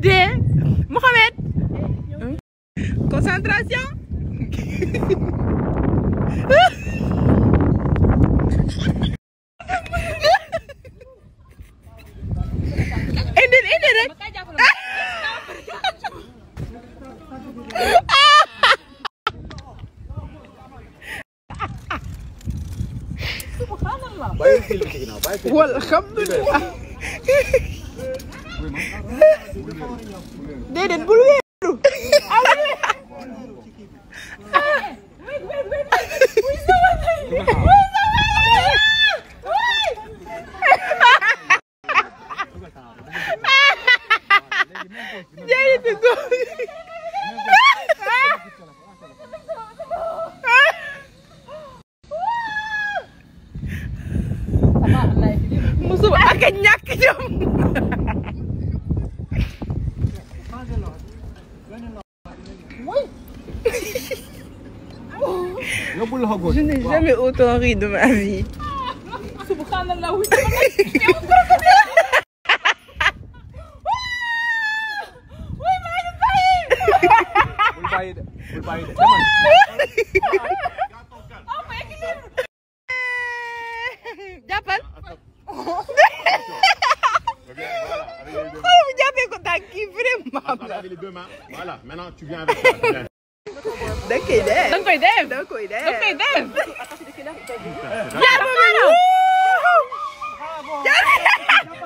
dee Mohamed concentration indi rek walhamdulillah déedéet bul wéeru musuh agak ñàkk jom je n'ai jamais autant ri de ma vie. Subhanallah, oui. Jàppal. Vous jàppee ko tànk yi vraiment. Avec les deux mains. Voilà, maintenant tu viens avec moi. Da koy def. Da koy def. Da koy def. Da koy def.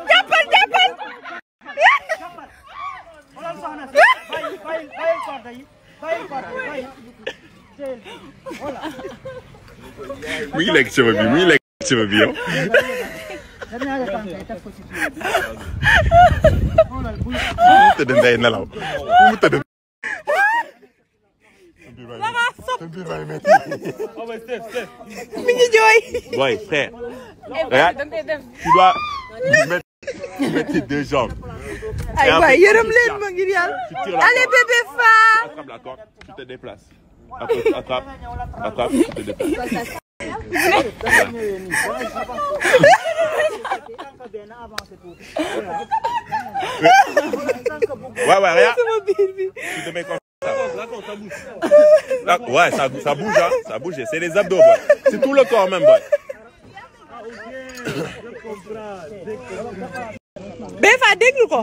Jàppal jàppal. mu ngi lekk sama bi mu ngi lekk sama bi yow. mu tëdd ndey nelaw mu tëdd. mi ngi jooy. Boy, frère. Regarde, tu dois mettre tes deux jambes. Ay waay yërëm leen ma ngir yàlla. Allez bébé Fa. Attrape la corde, tu te déplaces. Attrape, tu te déplaces. Ouais, regarde. Tu te mets comme ça. Ouais, ça bouge, hein. Ça bouge. C'est les abdos, boy. C'est tout le corps, même, boy. Bébé Fa déglu ko.